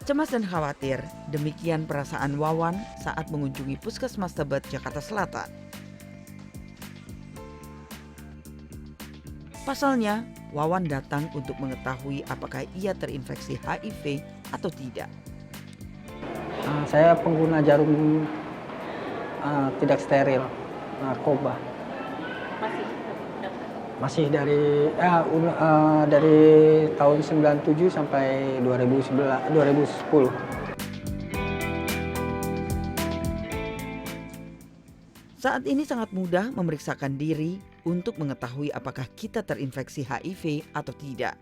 Cemas dan khawatir, demikian perasaan Wawan saat mengunjungi Puskesmas Tebet, Jakarta Selatan. Pasalnya, Wawan datang untuk mengetahui apakah ia terinfeksi HIV atau tidak. Saya pengguna jarum tidak steril, narkoba. Masih dari tahun 97 sampai 2010. Saat ini sangat mudah memeriksakan diri untuk mengetahui apakah kita terinfeksi HIV atau tidak.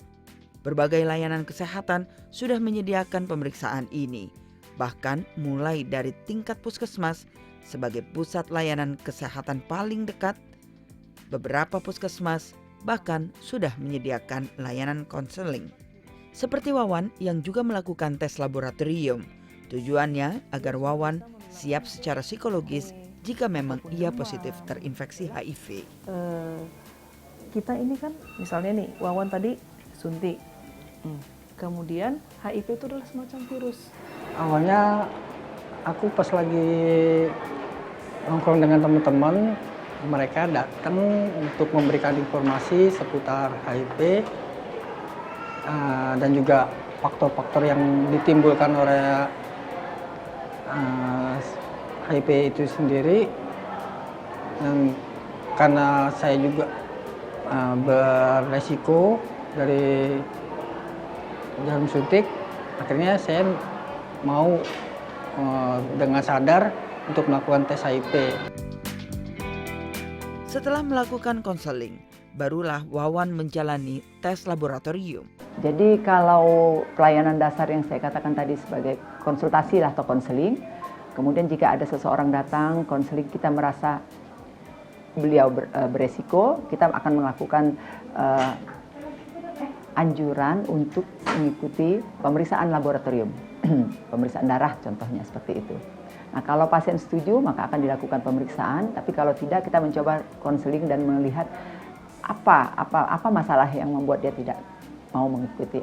Berbagai layanan kesehatan sudah menyediakan pemeriksaan ini, bahkan mulai dari tingkat puskesmas sebagai pusat layanan kesehatan paling dekat. Beberapa puskesmas bahkan sudah menyediakan layanan konseling. Seperti Wawan yang juga melakukan tes laboratorium. Tujuannya agar Wawan siap secara psikologis jika memang ia positif terinfeksi HIV. Kita ini kan misalnya nih, Wawan tadi suntik. Kemudian HIV itu adalah semacam virus. Awalnya aku pas lagi nongkrong dengan teman-teman, mereka datang untuk memberikan informasi seputar HIV dan juga faktor-faktor yang ditimbulkan oleh HIV itu sendiri. Dan karena saya juga beresiko dari jarum suntik, akhirnya saya mau dengan sadar untuk melakukan tes HIV. Setelah melakukan konseling, barulah Wawan menjalani tes laboratorium. Jadi kalau pelayanan dasar yang saya katakan tadi sebagai konsultasi lah atau konseling, kemudian jika ada seseorang datang konseling kita merasa beliau beresiko, kita akan melakukan anjuran untuk mengikuti pemeriksaan laboratorium, pemeriksaan darah contohnya seperti itu. Nah, kalau pasien setuju maka akan dilakukan pemeriksaan, tapi kalau tidak kita mencoba konseling dan melihat apa masalah yang membuat dia tidak mau mengikuti.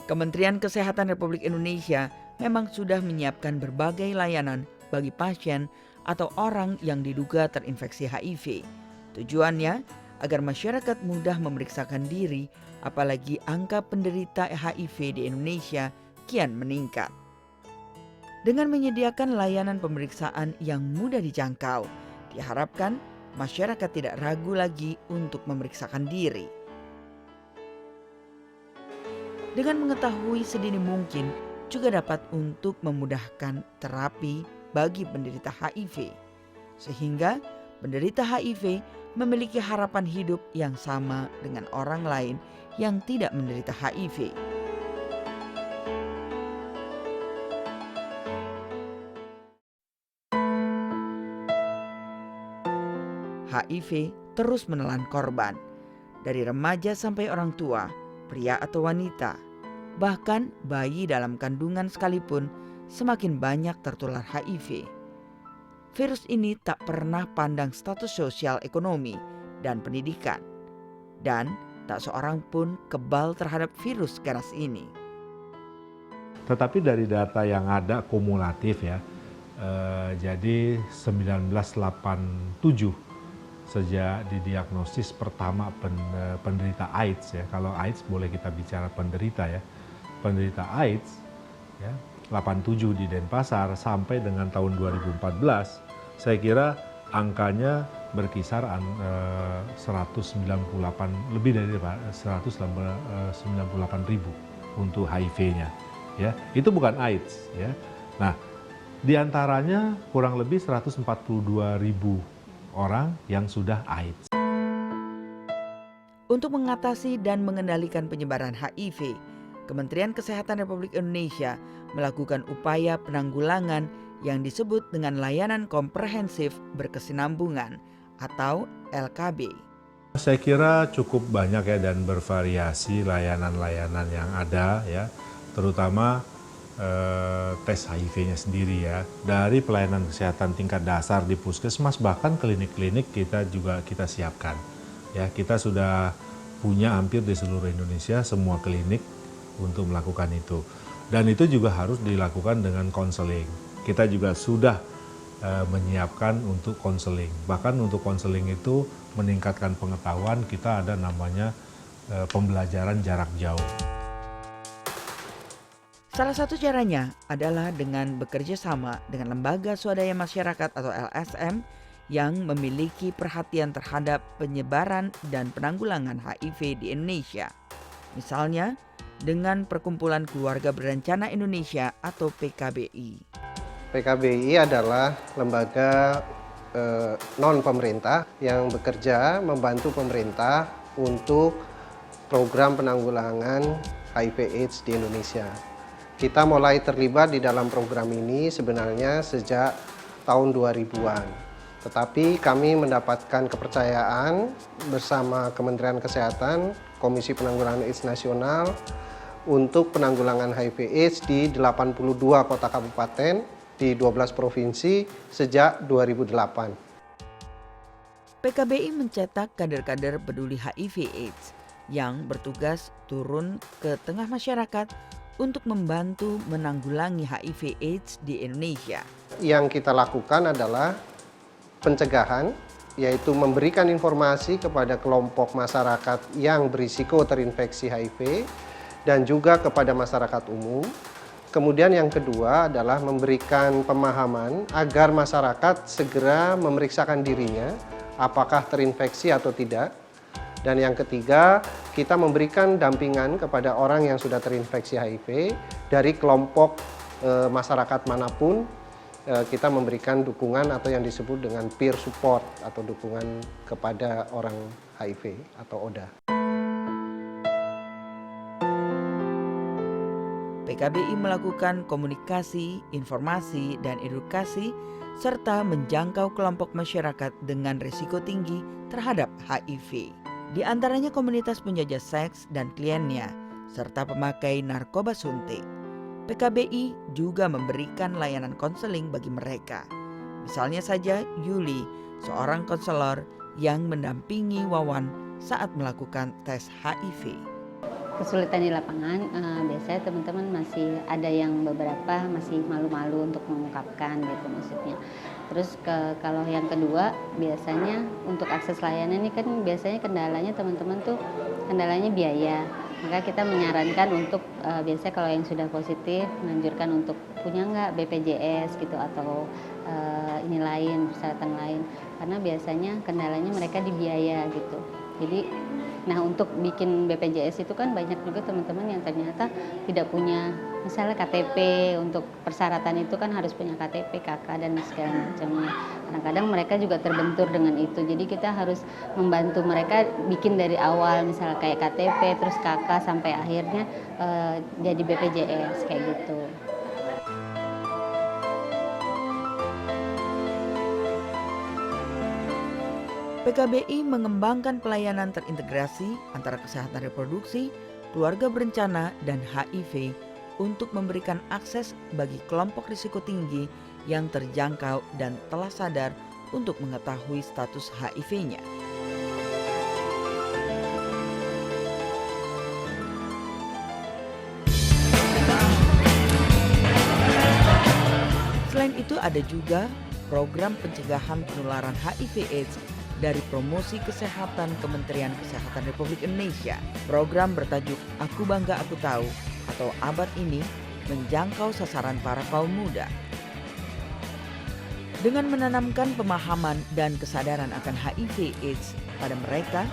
Kementerian Kesehatan Republik Indonesia memang sudah menyiapkan berbagai layanan bagi pasien atau orang yang diduga terinfeksi HIV. Tujuannya agar masyarakat mudah memeriksakan diri, apalagi angka penderita HIV di Indonesia kian meningkat. Dengan menyediakan layanan pemeriksaan yang mudah dijangkau, diharapkan masyarakat tidak ragu lagi untuk memeriksakan diri. Dengan mengetahui sedini mungkin juga dapat untuk memudahkan terapi bagi penderita HIV, sehingga penderita HIV memiliki harapan hidup yang sama dengan orang lain yang tidak menderita HIV. HIV terus menelan korban, dari remaja sampai orang tua, pria atau wanita, bahkan bayi dalam kandungan sekalipun semakin banyak tertular HIV. Virus ini tak pernah pandang status sosial ekonomi dan pendidikan, dan tak seorang pun kebal terhadap virus ganas ini. Tetapi dari data yang ada kumulatif ya, jadi 1987 sejak didiagnosis pertama penderita AIDS ya, kalau AIDS boleh kita bicara penderita ya, penderita AIDS ya, 87 di Denpasar sampai dengan tahun 2014, saya kira angkanya berkisar 198, lebih dari 198.000 untuk HIV-nya. Ya, itu bukan AIDS ya. Nah, diantaranya kurang lebih 142.000 orang yang sudah AIDS. Untuk mengatasi dan mengendalikan penyebaran HIV, Kementerian Kesehatan Republik Indonesia melakukan upaya penanggulangan yang disebut dengan layanan komprehensif berkesinambungan atau LKB. Saya kira cukup banyak ya dan bervariasi layanan-layanan yang ada ya, terutama tes HIV-nya sendiri ya. Dari pelayanan kesehatan tingkat dasar di puskesmas bahkan klinik-klinik kita juga kita siapkan. Ya, kita sudah punya hampir di seluruh Indonesia semua klinik untuk melakukan itu. Dan itu juga harus dilakukan dengan konseling. Kita juga sudah menyiapkan untuk konseling. Bahkan untuk konseling itu meningkatkan pengetahuan, kita ada namanya pembelajaran jarak jauh. Salah satu caranya adalah dengan bekerja sama dengan lembaga swadaya masyarakat atau LSM yang memiliki perhatian terhadap penyebaran dan penanggulangan HIV di Indonesia. Misalnya dengan Perkumpulan Keluarga Berencana Indonesia atau PKBI. PKBI adalah lembaga non-pemerintah yang bekerja membantu pemerintah untuk program penanggulangan HIV/AIDS di Indonesia. Kita mulai terlibat di dalam program ini sebenarnya sejak tahun 2000-an. Tetapi kami mendapatkan kepercayaan bersama Kementerian Kesehatan, Komisi Penanggulangan AIDS Nasional untuk penanggulangan HIV/AIDS di 82 kota kabupaten di 12 provinsi sejak 2008. PKBI mencetak kader-kader peduli HIV/AIDS yang bertugas turun ke tengah masyarakat untuk membantu menanggulangi HIV/AIDS di Indonesia. Yang kita lakukan adalah pencegahan, yaitu memberikan informasi kepada kelompok masyarakat yang berisiko terinfeksi HIV dan juga kepada masyarakat umum. Kemudian yang kedua adalah memberikan pemahaman agar masyarakat segera memeriksakan dirinya apakah terinfeksi atau tidak. Dan yang ketiga, kita memberikan dampingan kepada orang yang sudah terinfeksi HIV dari kelompok masyarakat manapun. Kita memberikan dukungan atau yang disebut dengan peer support atau dukungan kepada orang HIV atau ODA. PKBI melakukan komunikasi, informasi, dan edukasi serta menjangkau kelompok masyarakat dengan risiko tinggi terhadap HIV. Di antaranya komunitas penjajah seks dan kliennya, serta pemakai narkoba suntik. PKBI juga memberikan layanan konseling bagi mereka. Misalnya saja Yuli, seorang konselor yang mendampingi Wawan saat melakukan tes HIV. Kesulitan di lapangan, biasanya teman-teman masih ada yang beberapa masih malu-malu untuk mengungkapkan gitu maksudnya. Terus kalau yang kedua biasanya untuk akses layanan ini kan biasanya kendalanya teman-teman tuh kendalanya biaya. Maka kita menyarankan untuk biasanya kalau yang sudah positif menganjurkan untuk punya nggak BPJS gitu atau ini lain persyaratan lain karena biasanya kendalanya mereka di biaya gitu. Jadi nah untuk bikin BPJS itu kan banyak juga teman-teman yang ternyata tidak punya misalnya KTP, untuk persyaratan itu kan harus punya KTP, KK dan segala macamnya. Kadang-kadang mereka juga terbentur dengan itu. Jadi kita harus membantu mereka bikin dari awal misalnya kayak KTP terus KK sampai akhirnya jadi BPJS kayak gitu. PKBI mengembangkan pelayanan terintegrasi antara kesehatan reproduksi, keluarga berencana, dan HIV untuk memberikan akses bagi kelompok risiko tinggi yang terjangkau dan telah sadar untuk mengetahui status HIV-nya. Selain itu ada juga program pencegahan penularan HIV/AIDS dari Promosi Kesehatan Kementerian Kesehatan Republik Indonesia. Program bertajuk Aku Bangga Aku Tahu atau ABAT ini menjangkau sasaran para kaum muda. Dengan menanamkan pemahaman dan kesadaran akan HIV/AIDS pada mereka,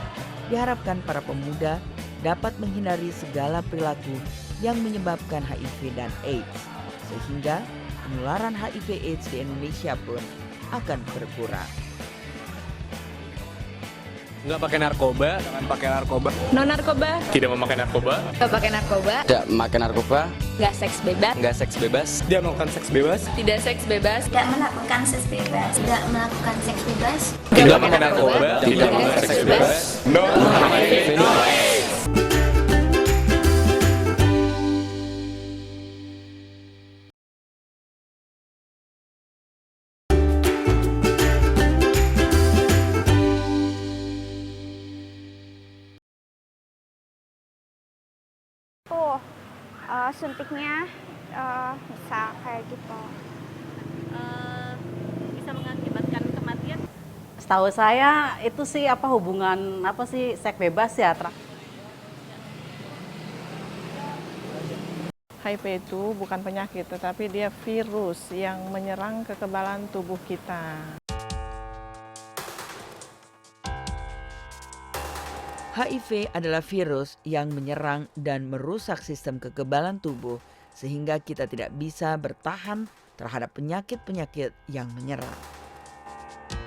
diharapkan para pemuda dapat menghindari segala perilaku yang menyebabkan HIV dan AIDS, sehingga penularan HIV/AIDS di Indonesia pun akan berkurang. Nggak pakai narkoba, jangan pakai narkoba. No narkoba. Tidak memakai narkoba. Nggak pakai narkoba. Tidak memakai narkoba. Nggak seks bebas. Nggak seks bebas. Tidak melakukan seks bebas. Tidak seks bebas. Tidak melakukan seks bebas. Tidak melakukan seks bebas. Tidak memakai narkoba. Tidak melakukan seks bebas. No HIV, no AIDS. suntiknya bisa kayak gitu. Bisa mengakibatkan kematian? Setahu saya itu sih hubungan seks bebas ya. HIV itu bukan penyakit, tetapi dia virus yang menyerang kekebalan tubuh kita. HIV adalah virus yang menyerang dan merusak sistem kekebalan tubuh sehingga kita tidak bisa bertahan terhadap penyakit-penyakit yang menyerang.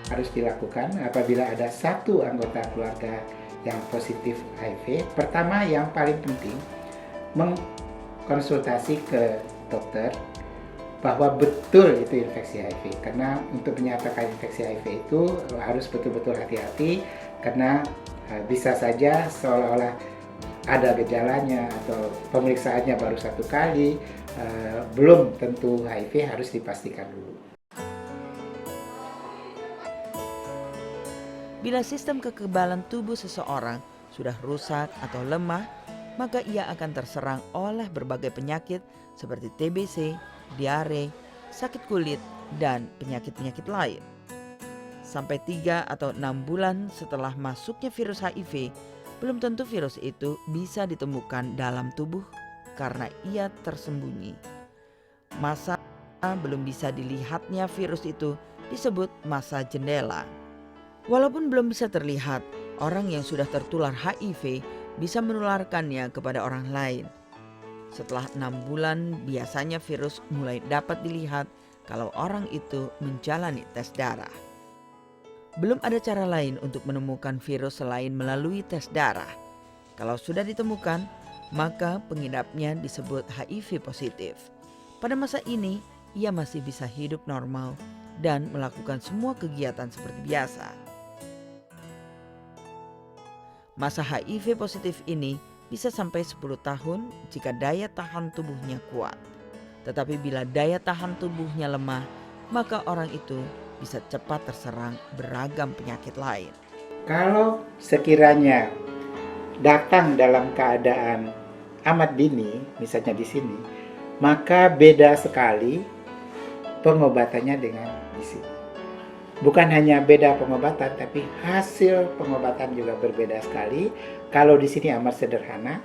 Harus dilakukan apabila ada satu anggota keluarga yang positif HIV. Pertama yang paling penting, mengkonsultasi ke dokter bahwa betul itu infeksi HIV. Karena untuk menyatakan infeksi HIV itu harus betul-betul hati-hati karena bisa saja seolah-olah ada gejalanya atau pemeriksaannya baru satu kali, belum tentu HIV, harus dipastikan dulu. Bila sistem kekebalan tubuh seseorang sudah rusak atau lemah, maka ia akan terserang oleh berbagai penyakit seperti TBC, diare, sakit kulit, dan penyakit-penyakit lain. Sampai 3 atau 6 bulan setelah masuknya virus HIV, belum tentu virus itu bisa ditemukan dalam tubuh karena ia tersembunyi. Masa belum bisa dilihatnya virus itu disebut masa jendela. Walaupun belum bisa terlihat, orang yang sudah tertular HIV bisa menularkannya kepada orang lain. Setelah 6 bulan, biasanya virus mulai dapat dilihat kalau orang itu menjalani tes darah. Belum ada cara lain untuk menemukan virus selain melalui tes darah. Kalau sudah ditemukan, maka pengidapnya disebut HIV positif. Pada masa ini, ia masih bisa hidup normal dan melakukan semua kegiatan seperti biasa. Masa HIV positif ini bisa sampai 10 tahun jika daya tahan tubuhnya kuat. Tetapi bila daya tahan tubuhnya lemah, maka orang itu bisa cepat terserang beragam penyakit lain. Kalau sekiranya datang dalam keadaan amat dini, misalnya di sini, maka beda sekali pengobatannya dengan di sini. Bukan hanya beda pengobatan, tapi hasil pengobatan juga berbeda sekali. Kalau di sini amat sederhana,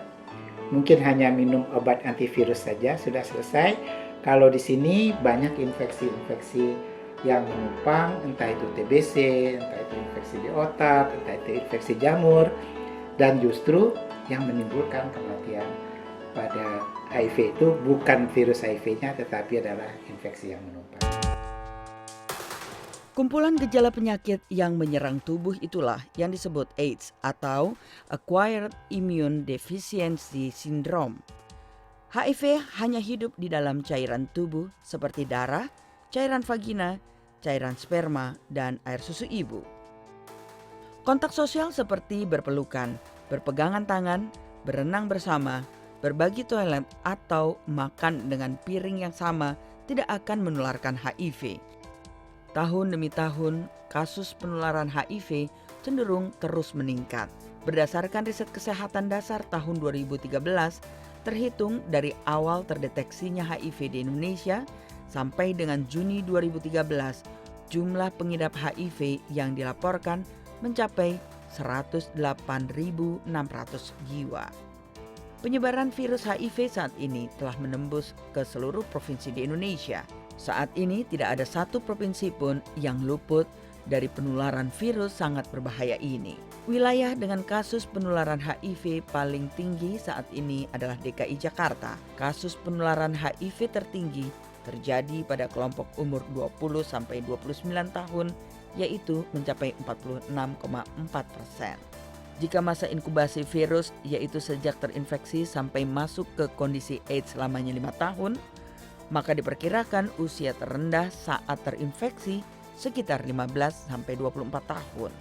mungkin hanya minum obat antivirus saja sudah selesai. Kalau di sini banyak infeksi-infeksi yang menumpang, entah itu TBC, entah itu infeksi di otak, entah itu infeksi jamur, dan justru yang menimbulkan kematian pada HIV itu bukan virus HIV-nya, tetapi adalah infeksi yang menumpang. Kumpulan gejala penyakit yang menyerang tubuh itulah yang disebut AIDS atau Acquired Immune Deficiency Syndrome. HIV hanya hidup di dalam cairan tubuh seperti darah, cairan vagina, cairan sperma, dan air susu ibu. Kontak sosial seperti berpelukan, berpegangan tangan, berenang bersama, berbagi toilet, atau makan dengan piring yang sama tidak akan menularkan HIV. Tahun demi tahun, kasus penularan HIV cenderung terus meningkat. Berdasarkan riset kesehatan dasar tahun 2013, terhitung dari awal terdeteksinya HIV di Indonesia sampai dengan Juni 2013, jumlah pengidap HIV yang dilaporkan mencapai 108.600 jiwa. Penyebaran virus HIV saat ini telah menembus ke seluruh provinsi di Indonesia. Saat ini tidak ada satu provinsi pun yang luput dari penularan virus sangat berbahaya ini. Wilayah dengan kasus penularan HIV paling tinggi saat ini adalah DKI Jakarta. Kasus penularan HIV tertinggi terjadi pada kelompok umur 20-29 tahun, yaitu mencapai 46,4%. Jika masa inkubasi virus, yaitu sejak terinfeksi sampai masuk ke kondisi AIDS selamanya 5 tahun, maka diperkirakan usia terendah saat terinfeksi sekitar 15-24 tahun.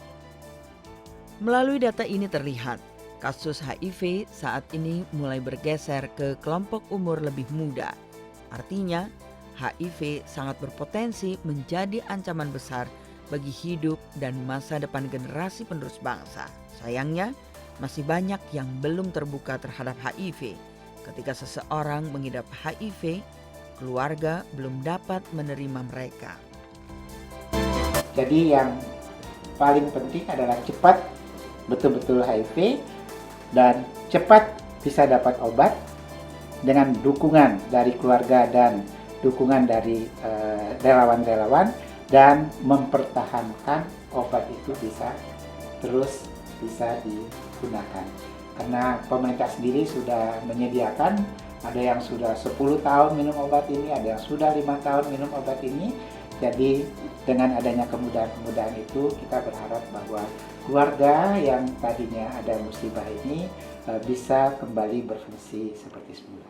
Melalui data ini terlihat, kasus HIV saat ini mulai bergeser ke kelompok umur lebih muda. Artinya, HIV sangat berpotensi menjadi ancaman besar bagi hidup dan masa depan generasi penerus bangsa. Sayangnya, masih banyak yang belum terbuka terhadap HIV. Ketika seseorang mengidap HIV, keluarga belum dapat menerima mereka. Jadi yang paling penting adalah cepat betul-betul HIV dan cepat bisa dapat obat dengan dukungan dari keluarga dan dukungan dari relawan-relawan, dan mempertahankan obat itu bisa digunakan. Karena pemerintah sendiri sudah menyediakan, ada yang sudah 10 tahun minum obat ini, ada yang sudah 5 tahun minum obat ini. Jadi dengan adanya kemudahan-kemudahan itu, kita berharap bahwa keluarga yang tadinya ada musibah ini bisa kembali berfungsi seperti semula.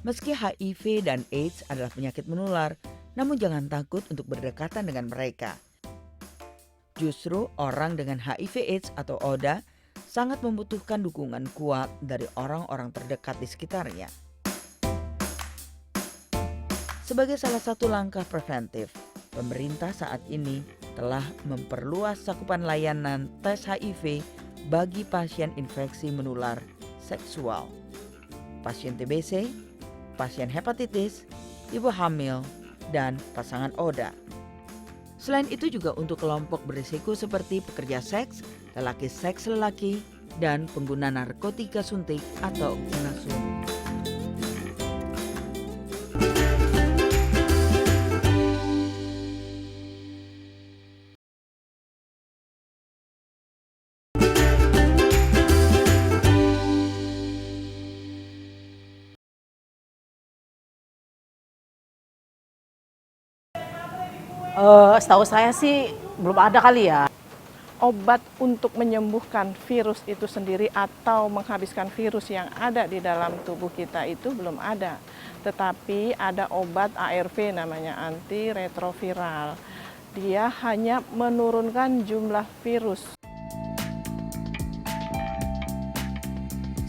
Meski HIV dan AIDS adalah penyakit menular, namun jangan takut untuk berdekatan dengan mereka. Justru orang dengan HIV/AIDS atau ODA sangat membutuhkan dukungan kuat dari orang-orang terdekat di sekitarnya. Sebagai salah satu langkah preventif, pemerintah saat ini telah memperluas cakupan layanan tes HIV bagi pasien infeksi menular seksual, pasien TBC, pasien hepatitis, ibu hamil, dan pasangan ODA. Selain itu juga untuk kelompok berisiko seperti pekerja seks, lelaki seks lelaki, dan pengguna narkotika suntik atau pengasuh. Setahu saya sih belum ada kali ya. Obat untuk menyembuhkan virus itu sendiri atau menghabiskan virus yang ada di dalam tubuh kita itu belum ada. Tetapi ada obat ARV namanya antiretroviral. Dia hanya menurunkan jumlah virus.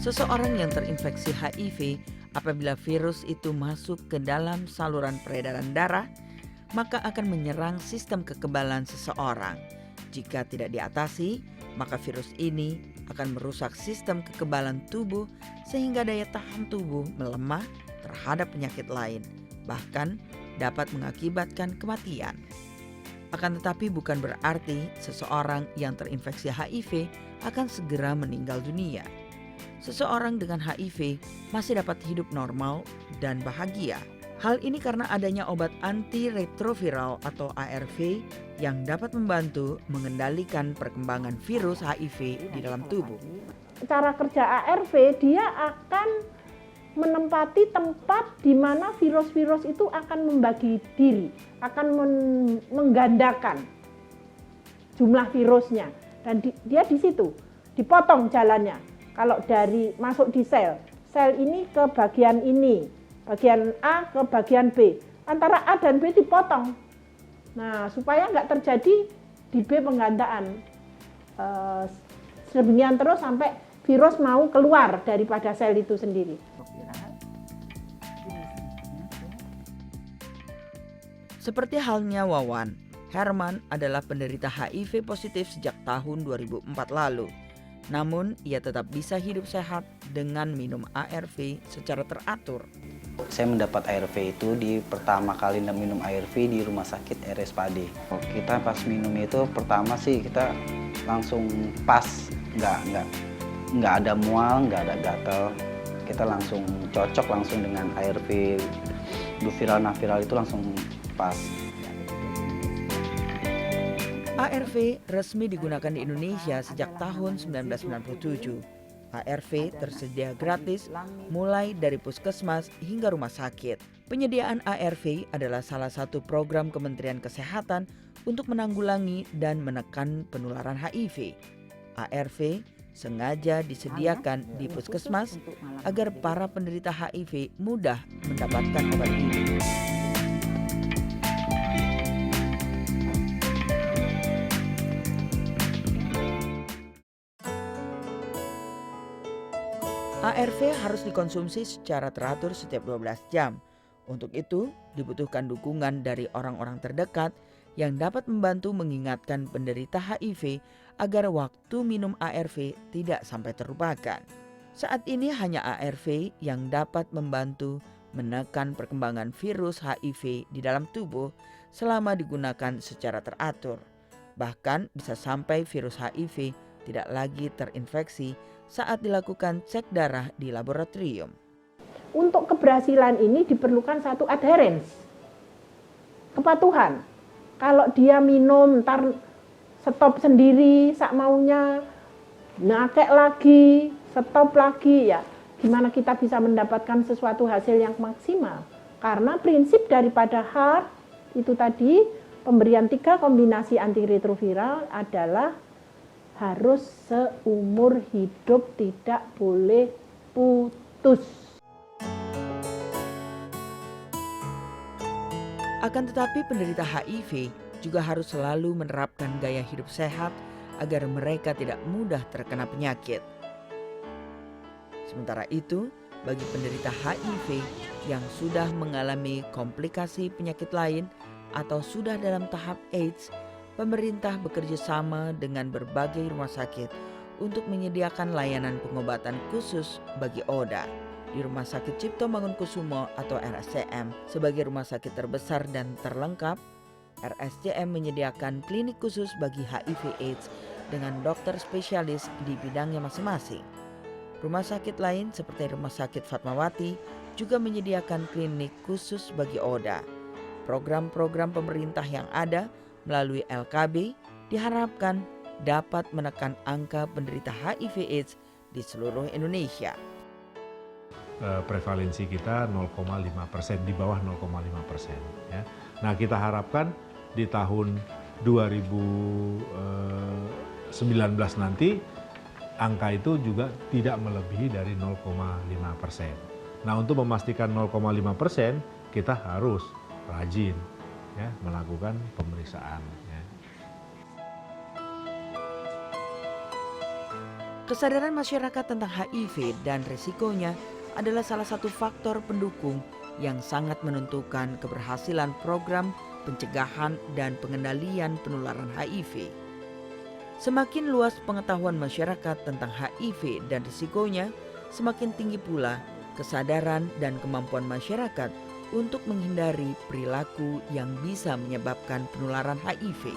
Seseorang yang terinfeksi HIV, apabila virus itu masuk ke dalam saluran peredaran darah, maka akan menyerang sistem kekebalan seseorang. Jika tidak diatasi, maka virus ini akan merusak sistem kekebalan tubuh sehingga daya tahan tubuh melemah terhadap penyakit lain, bahkan dapat mengakibatkan kematian. Akan tetapi bukan berarti seseorang yang terinfeksi HIV akan segera meninggal dunia. Seseorang dengan HIV masih dapat hidup normal dan bahagia. Hal ini karena adanya obat antiretroviral atau ARV yang dapat membantu mengendalikan perkembangan virus HIV di dalam tubuh. Cara kerja ARV, dia akan menempati tempat di mana virus-virus itu akan membagi diri, akan menggandakan jumlah virusnya. Dan dia di situ, dipotong jalannya. Kalau dari masuk di sel ini ke bagian ini, bagian A ke bagian B, antara A dan B dipotong. Nah, supaya nggak terjadi di B penggandaan. Sedemikian terus sampai virus mau keluar daripada sel itu sendiri. Seperti halnya Wawan, Herman adalah penderita HIV positif sejak tahun 2004 lalu. Namun, ia tetap bisa hidup sehat dengan minum ARV secara teratur. Saya mendapat ARV itu pertama kali minum ARV di rumah sakit RSPAD. Kita pas minum itu pertama sih kita langsung pas, nggak ada mual, nggak ada gatal. Kita langsung cocok langsung dengan ARV Duviral Naviral itu langsung pas. ARV resmi digunakan di Indonesia sejak tahun 1997. ARV tersedia gratis mulai dari puskesmas hingga rumah sakit. Penyediaan ARV adalah salah satu program Kementerian Kesehatan untuk menanggulangi dan menekan penularan HIV. ARV sengaja disediakan di puskesmas agar para penderita HIV mudah mendapatkan obat ini. ARV harus dikonsumsi secara teratur setiap 12 jam. Untuk itu, dibutuhkan dukungan dari orang-orang terdekat yang dapat membantu mengingatkan penderita HIV agar waktu minum ARV tidak sampai terlupakan. Saat ini hanya ARV yang dapat membantu menekan perkembangan virus HIV di dalam tubuh selama digunakan secara teratur. Bahkan bisa sampai virus HIV tidak lagi terinfeksi saat dilakukan cek darah di laboratorium. Untuk keberhasilan ini diperlukan satu adherence, kepatuhan. Kalau dia minum, ntar stop sendiri, sak maunya, nakek lagi, stop lagi, ya gimana kita bisa mendapatkan sesuatu hasil yang maksimal. Karena prinsip daripada HAART itu tadi, pemberian 3 kombinasi antiretroviral adalah harus seumur hidup, tidak boleh putus. Akan tetapi penderita HIV juga harus selalu menerapkan gaya hidup sehat agar mereka tidak mudah terkena penyakit. Sementara itu, bagi penderita HIV yang sudah mengalami komplikasi penyakit lain atau sudah dalam tahap AIDS, pemerintah bekerja sama dengan berbagai rumah sakit untuk menyediakan layanan pengobatan khusus bagi ODA. Di Rumah Sakit Cipto Mangunkusumo atau RSCM sebagai rumah sakit terbesar dan terlengkap, RSCM menyediakan klinik khusus bagi HIV/AIDS dengan dokter spesialis di bidangnya masing-masing. Rumah sakit lain seperti Rumah Sakit Fatmawati juga menyediakan klinik khusus bagi ODA. Program-program pemerintah yang ada melalui LKB diharapkan dapat menekan angka penderita HIV/AIDS di seluruh Indonesia. Prevalensi kita 0,5%, di bawah 0,5%. Ya. Nah, kita harapkan di tahun 2019 nanti angka itu juga tidak melebihi dari 0,5%. Nah, untuk memastikan 0,5%, kita harus rajin ya, melakukan pemeriksaan. Ya. Kesadaran masyarakat tentang HIV dan risikonya adalah salah satu faktor pendukung yang sangat menentukan keberhasilan program pencegahan dan pengendalian penularan HIV. Semakin luas pengetahuan masyarakat tentang HIV dan risikonya, semakin tinggi pula kesadaran dan kemampuan masyarakat untuk menghindari perilaku yang bisa menyebabkan penularan HIV.